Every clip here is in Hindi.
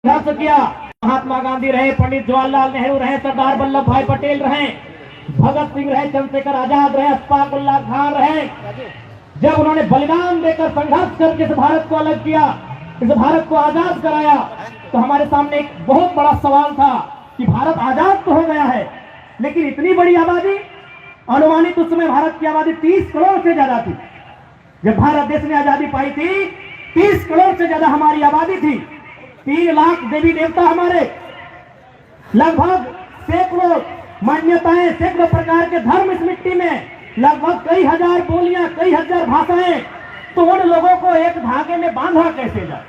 संघर्ष किया। महात्मा गांधी रहे, पंडित जवाहरलाल नेहरू रहे, सरदार वल्लभ भाई पटेल रहे, भगत सिंह रहे, चंद्रशेखर आजाद रहे, अशफाक उल्लाह खान रहे। जब उन्होंने बलिदान देकर संघर्ष करके इस भारत को अलग किया, इस भारत को आजाद कराया, तो हमारे सामने एक बहुत बड़ा सवाल था कि भारत आजाद तो हो गया है, लेकिन इतनी बड़ी आबादी, अनुमानित उस समय भारत की आबादी 30 करोड़ से ज्यादा थी। जब भारत देश ने आजादी पाई थी, 30 करोड़ से ज्यादा हमारी आबादी थी। 3 लाख देवी देवता हमारे, लगभग सैकड़ों मान्यताएं, सैकड़ों प्रकार के धर्म इस मिट्टी में, लगभग कई हजार बोलियां, कई हजार भाषाएं। तो उन लोगों को एक धागे में बांधा कैसे जाए?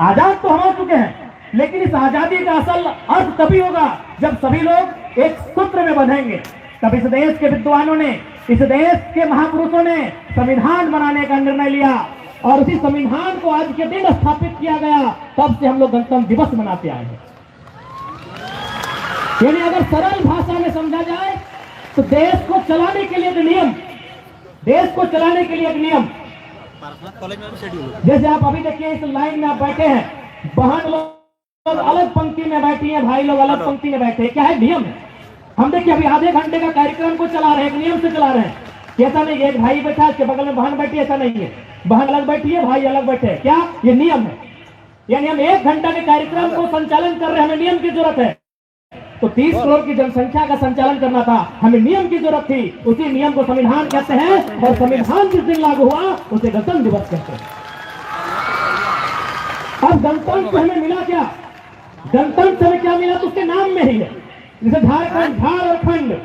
आजाद तो हो चुके हैं, लेकिन इस आजादी का असल अर्थ तभी होगा जब सभी लोग एक सूत्र में बंधेंगे। तब इस देश के विद्वानों ने, इस देश के महापुरुषों ने संविधान बनाने का निर्णय लिया और उसी संविधान को आज के दिन स्थापित किया गया। तब से हम लोग गणतंत्र दिवस मनाते आए हैं। यानी अगर सरल भाषा में समझा जाए तो देश को चलाने के लिए एक नियम, देश को चलाने के लिए एक नियम। जैसे आप अभी देखिए, इस लाइन में आप बैठे हैं, बहन लोग अलग पंक्ति में बैठी हैं, भाई लोग अलग पंक्ति में बैठे हैं। क्या है? नियम है। हम देखिए अभी आधे घंटे का कार्यक्रम को चला रहे हैं, एक नियम से चला रहे हैं। ऐसा नहीं है एक भाई बैठा उसके बगल में बहन बैठी, ऐसा नहीं है। बहन अलग बैठी है, भाई अलग बैठे हैं। क्या? ये नियम है। यानी हम 1 घंटा के कार्यक्रम को संचालन कर रहे हैं, हमें नियम की जरूरत है। तो 30 करोड़ की जनसंख्या का संचालन करना था, हमें नियम की जरूरत थी। उसी नियम को संविधान कहते हैं और संविधान जिस दिन लागू हुआ उसे गणतंत्र दिवस कहते हैं। अब गणतंत्र हमें मिला क्या? गणतंत्र हमें क्या मिला? तो उसके नाम में ही है। जैसे झारखंड, झार और खंड,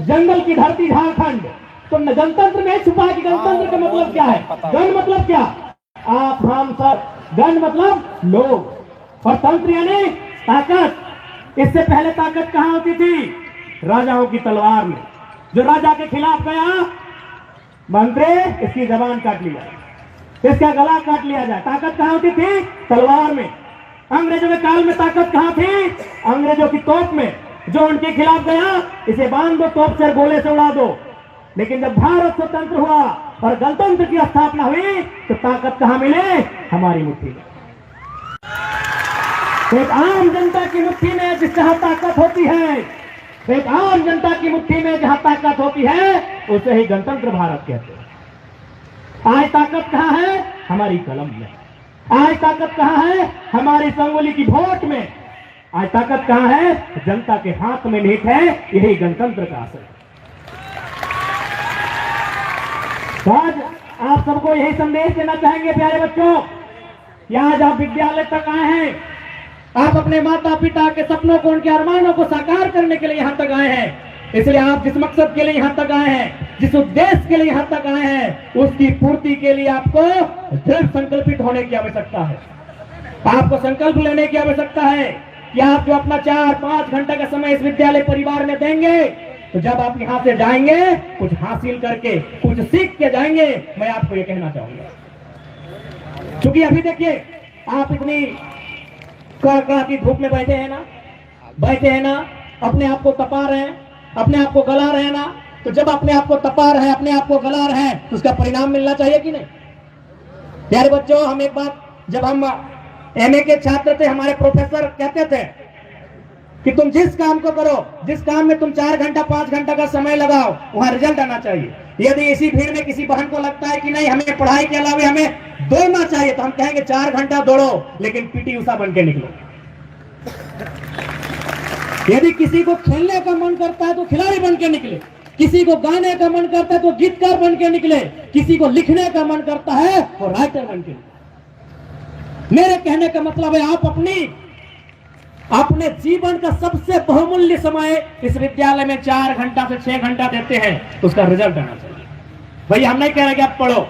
जंगल की धरती झारखंड। तो गणतंत्र में छुपा है कि गणतंत्र का मतलब क्या है? गण मतलब क्या? आप, हम, सब। गण मतलब लोग और तंत्र यानी ताकत। इससे पहले ताकत कहां होती थी? राजाओं की तलवार में। जो राजा के खिलाफ गया, मंत्री इसकी जबान काट लिया, इसका गला काट लिया जाए। ताकत कहां होती थी? तलवार में। अंग्रेजों के काल में ताकत कहां थी? अंग्रेजों की तोप में। जो उनके खिलाफ गया, इसे बांध दो, तोप से गोले से उड़ा दो। लेकिन जब भारत स्वतंत्र हुआ और गणतंत्र की स्थापना हुई तो ताकत कहां मिले? हमारी मुट्ठी में। एक आम जनता की मुट्ठी में जिस जहां ताकत होती है, एक आम जनता की मुट्ठी में जहां ताकत होती है, उसे ही गणतंत्र भारत कहते हैं। आज ताकत कहां है? हमारी कलम में। आज ताकत कहां है? हमारी संगोली की वोट में। आज ताकत कहां है? जनता के हाथ में निहित है। यही गणतंत्र का असर है। आज आप सबको यही संदेश देना चाहेंगे प्यारे बच्चों, आज आप विद्यालय तक आए हैं, आप अपने माता पिता के सपनों को, उनके अरमानों को साकार करने के लिए यहां तक आए हैं। इसलिए आप जिस मकसद के लिए यहां तक आए हैं, जिस उद्देश्य के लिए यहां तक आए हैं, उसकी पूर्ति के लिए आपको दृढ़ संकल्पित होने की आवश्यकता है। आपको संकल्प लेने की आवश्यकता है कि आप जो अपना 4-5 घंटे का समय इस विद्यालय परिवार में देंगे, तो जब आप यहां से जाएंगे कुछ हासिल करके, कुछ सीख के जाएंगे। मैं आपको ये कहना चाहूंगा, क्योंकि अभी देखिए आप इतनी कड़कड़ाती धूप में बैठे हैं ना, अपने आप को तपा रहे हैं, अपने आप को गला रहे हैं ना। तो जब अपने आप को तपा रहे हैं, अपने आप को गला रहे हैं, तो उसका परिणाम मिलना चाहिए कि नहीं? प्यारे बच्चों, हम एक बात, जब हम एमए के छात्र थे, हमारे प्रोफेसर कहते थे कि तुम जिस काम को करो, जिस काम में तुम 4 घंटा 5 घंटा का समय लगाओ, वहां रिजल्ट आना चाहिए। यदि इसी भीड़ में किसी बहन को लगता है कि नहीं हमें पढ़ाई के अलावा हमें दौड़ना चाहिए, तो हम कहेंगे 4 घंटा दौड़ो, लेकिन पीटी उषा बन के निकलो। यदि किसी को खेलने का मन करता है तो खिलाड़ी बन के निकले, किसी को गाने का मन करता है तो गीतकार बन के निकले, किसी को लिखने का मन करता है तो राइटर बन के निकले। मेरे कहने का मतलब है आप अपने जीवन का सबसे बहुमूल्य समय इस विद्यालय में 4 घंटा से 6 घंटा देते हैं, तो उसका रिजल्ट आना चाहिए। भैया हम नहीं कह रहे कि आप पढ़ो,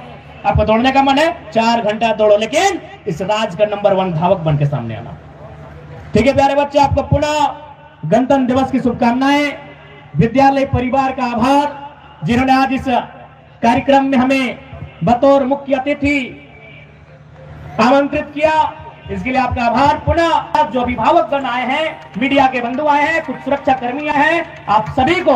आपको दौड़ने का मन है 4 घंटा दौड़ो, लेकिन इस राज्य का नंबर 1 धावक बन के सामने आना। ठीक है प्यारे बच्चे, आपको पुनः गणतंत्र दिवस की शुभकामनाएं। विद्यालय परिवार का आभार, जिन्होंने आज इस कार्यक्रम में हमें बतौर मुख्य अतिथि आमंत्रित किया, इसके लिए आपका आभार। पुनः जो अभिभावक गण आए हैं, मीडिया के बंधु आए हैं, कुछ सुरक्षा कर्मी आए हैं, आप सभी को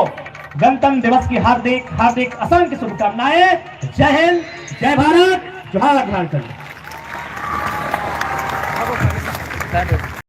गणतंत्र दिवस की हार्दिक हार्दिक असंख्य शुभकामनाएं। जय हिंद, जय भारत, जोहार झारखंड। स्टार्ट